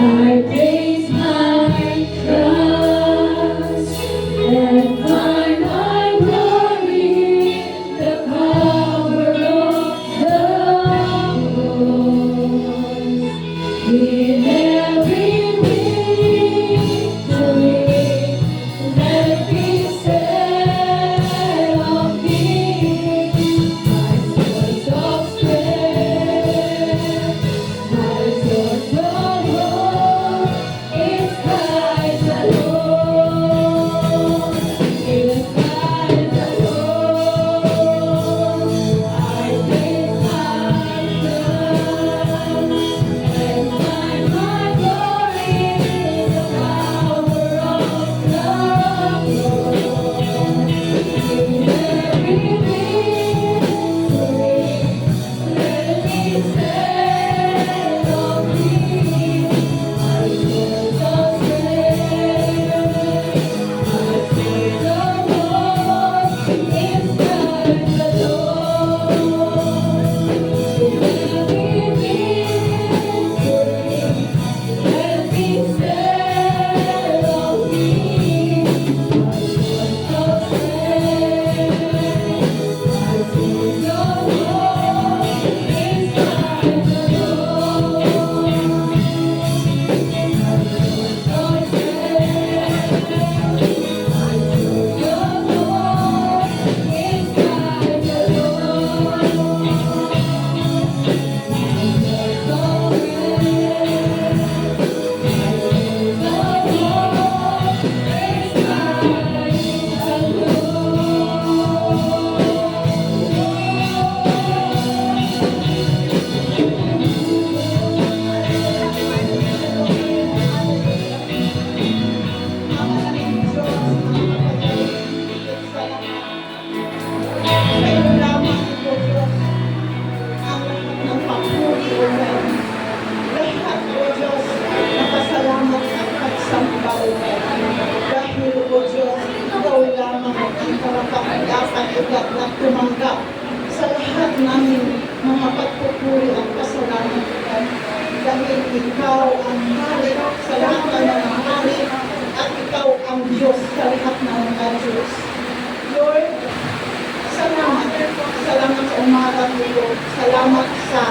place my trust and find my glory in the power of the cross. In every victory, let me set on thee, my source of strength, my source of hope is Christ alone. In Christ alone, I place my trust and find my glory in the power of the cross. In every victory, let me stand on thee, my source of strength, my source of hope is Christ alone. In every victory, let me stand on thee, my source of strength, my source of hope is Christ alone. My source of strength, my source of hope is Christ tumanggap sa lahat namin mga pagpupuri at pasalamat ko. Dahil ikaw ang hari sa lahat ng mga hari at ikaw ang Diyos sa lahat ng mga Diyos. Lord, salamat. Salamat sa umaga nito. Salamat sa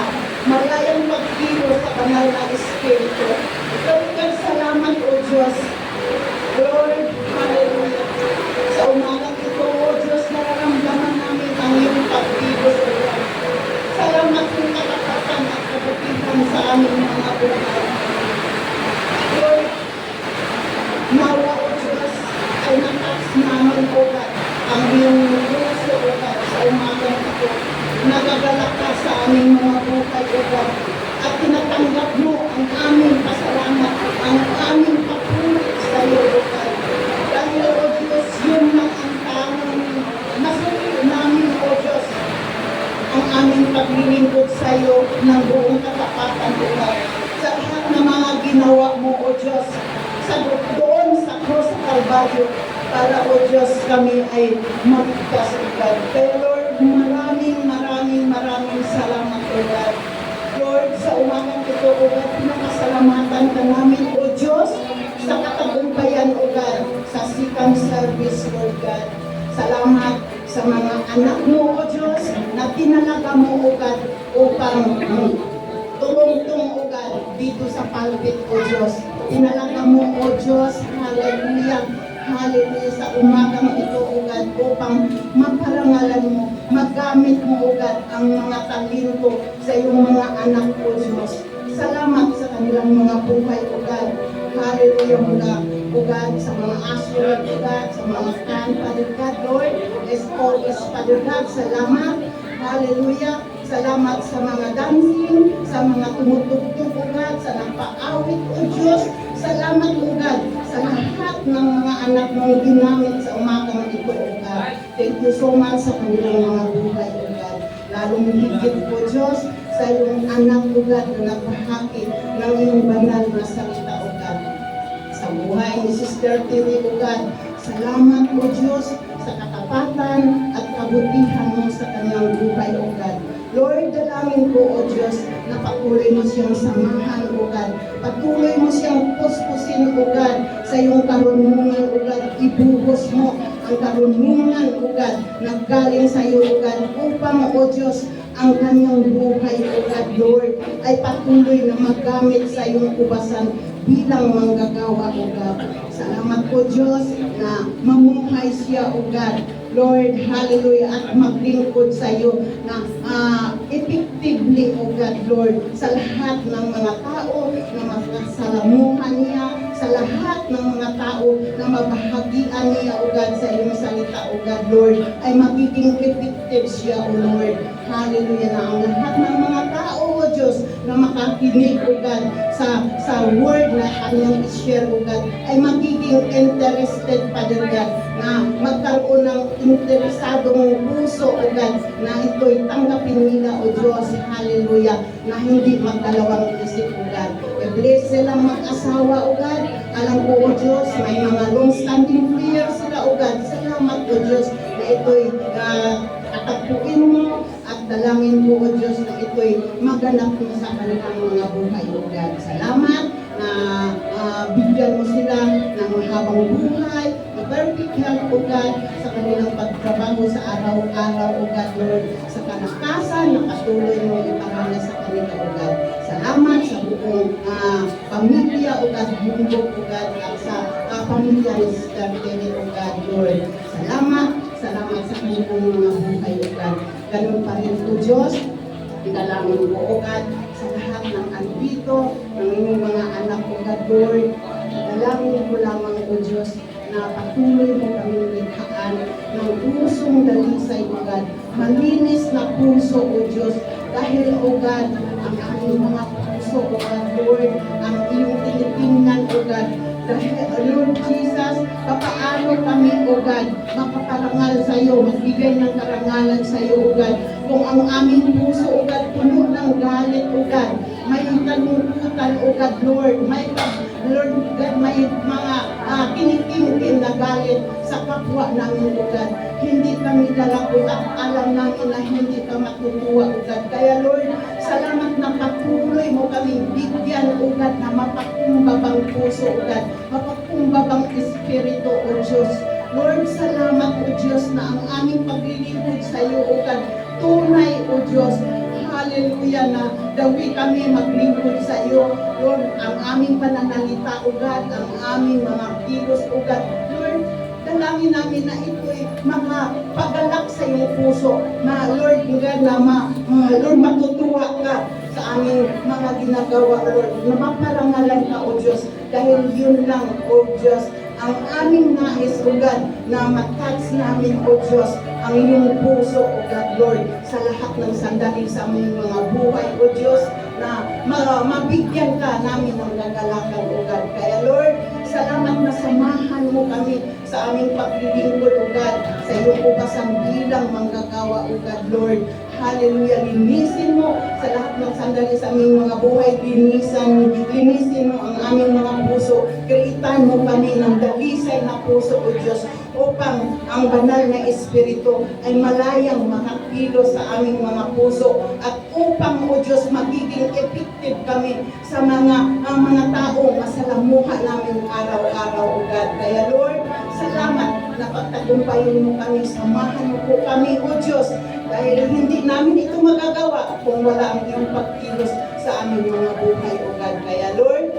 malayang pagkilos sa banal na Espiritu. Lord, salamat o Diyos. Lord, hallelujah. Sa umaga ito, o Diyos, nararamdaman namin ang iyong pagkilos, O Lord. Salamat sa katapatan at kabutihan sa aming mga buhay. Lord, nawa, O Diyos, ay natas namin, O God, ang iyong puso, O God, sa umaga ito. Nagagalak ka sa aming mga buhay, O God, at tinatanggap mo ang aming pasalamat, ang aming papuri sa iyo, O God. Dahil, O Diyos, yun lang ang tamang masulit namin, O Diyos, ang aming paglilingkod sa iyo ng buong katapatan, O God. Sa lahat ng mga ginawa mo, O Diyos, sa doon sa cross sa Calvario, para, O Diyos, kami ay magigtas, O God. Pero Lord, maraming salamat, O God. Lord, sa umagang ito, O God, pinapasalamatan ka namin, O Diyos, sa katagumpayan, O God, sa sikam service, Lord God. Salamat sa mga anak mo, O Diyos, na tinalaga mo, O God, upang tumungtong, O God, dito sa pulpit, O Diyos. Tinalaga mo, O Diyos, hallelujah, hallelujah, sa umagang ito, O God, upang maparangalan mo, magamit mo, O God, ang mga talento sa iyong mga anak, O Diyos. Salamat sa kanilang mga buhay, O God. Hallelujah, O God, sa mga aswad, O God, sa mga kan, Father God, Lord, as always, Father God, salamat. Hallelujah. Salamat sa mga dancing, sa mga tumutugtog, O God, sa nagpaawit, O Diyos. Salamat, O God, sa lahat ng mga anak mong ginamit sa umagang ito, O God. Thank you so much sa kanilang mga buhay, O God. Lalong higit, O Diyos, sa iyong anak, O God, na nagbahagi ng iyong banal na salita, O God. Sa buhay ni Sister Terry, O God, salamat, O Diyos, sa katapatan at kabutihan mo sa kanyang buhay, O God. Lord, dalangin ko, O Diyos, na patuloy mo siyang samahan, O God. Patuloy mo siyang puspusin, O God, sa iyong karunungan, O God. Ibuhos mo ang karunungan, O God, na galing sa iyo, O God, upang, O Diyos, ang kanyang buhay, O God, Lord, ay patuloy na magamit sa iyong kubasan bilang manggagawa, O God. Salamat po, Diyos, na mamuhay siya, O God. Lord, hallelujah, at maglingkod sa iyo na effectively, O God, Lord, sa lahat ng mga tao na makasalamuhan niya, sa lahat ng mga tao na mabahagian niya, O God, sa iyong salita, O God, Lord, ay magiging effective siya, O Lord. Hallelujah, na ang lahat ng mga tao, O Diyos, na makakinig, O God, sa word na kanyang i-share, O God, ay magiging interested, Father God, na magkaroon ng interesadong puso, O God, na ito'y tanggapin nila, O Diyos, hallelujah, na hindi magdalawang isip, O God. I-bless silang mag-asawa, O God. Alam ko, O Diyos, may mga long-standing prayers sila, O God. Salamat, O Diyos, na ito'y katagpuin mo at dalangin mo, O Diyos, na ito'y maganap mo sa kanilang mga buhay, O God. Salamat na bigyan mo sila ng mahabang buhay, perfect health, O God, sa kanilang pagtrabaho sa araw-araw, O God, Lord, sa kalakasan na patuloy mo iparana sa kanila, O God. Salamat sa buong pamilya, O God, bumbog, O God, at sa pamilya ni Sister Terry, O God, Lord. Salamat sa kanilang mga buhay, O God. Ganun pa rin po, Diyos, dalangin mo, O God, sa lahat ng andito, ng inyong mga anak, O God, Lord. Dalangin mo lamang, O Diyos, na patuloy mo kaming likhaan ng pusong dalisay, O God. Malinis na puso, O Diyos, dahil, O God, ang aming mga puso, O God, Lord, ang iyong tinitingnan, O God, dahil, Lord Jesus, papaano kami, O God, makaparangal sa iyo, magbigay ng karangalan sa iyo, O God, kung ang aming puso, O God, puno ng galit, O God, may kalungkutan, O God, Lord, Lord God, may mga kinikim na galit sa kapwa namin, O God. Hindi kami lalako at alam namin na hindi ka matutuwa, O God. Kaya, Lord, salamat na patuloy mo kaming bigyan, O God, na mapakumbabang puso, O God, mapakumbabang espiritu, O Diyos. Lord, salamat, O Diyos, na ang aming paglilingkod sa iyo, O God, tunay, O Diyos. Hallelujah, na dawi kami maglingkod sa iyo. Lord, ang aming pananalita, O God, ang aming mga kilos, O God. Lord, dalangin namin na ito'y makapagalak sa iyong puso. Na Lord, God, na Lord, matutuwa ka sa aming mga ginagawa, Lord. Na maparangalan ka, O Diyos. Dahil yun lang, O Diyos, ang aming nais, O God, na matouch namin, O Diyos, ang iyong puso, O God, Lord, sa lahat ng sandali sa aming mga buhay, O Diyos, na mabigyan ka namin ng kagalakan, O God. Kaya, Lord, salamat na samahan mo kami sa aming paglilingkod, O God, sa iyong ubasan bilang manggagawa, O God, Lord. Hallelujah, linisin mo sa lahat ng sandali sa aming mga buhay, linisin mo ang aming mga puso, kreitan mo kami ng dalisay na puso, O Diyos, upang ang banal na espiritu ay malayang makakilos sa aming mga puso at upang, O Diyos, magiging effective kami sa mga taong masalamuha namin araw-araw, O God. Kaya, Lord, salamat na pagtagumpayin mo kami, samahan mo po kami, O Diyos, dahil hindi namin ito magagawa kung wala ang iyong pagkilos sa aming mga buhay, O God. Kaya, Lord,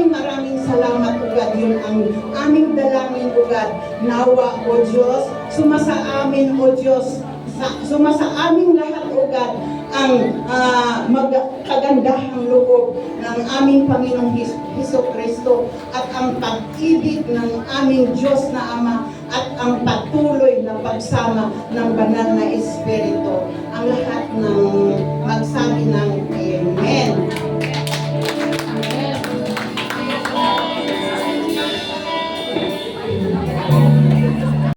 maraming salamat, O God. Yun ang aming dalangin, O God. Nawa, O Diyos, sumasa amin, O Diyos, sumasa aming lahat, O God, ang kagandahang loob ng aming Panginoong Hesus Kristo at ang pag-ibig ng aming Diyos na Ama at ang patuloy na pagsama ng banal na Espiritu. Ang lahat ng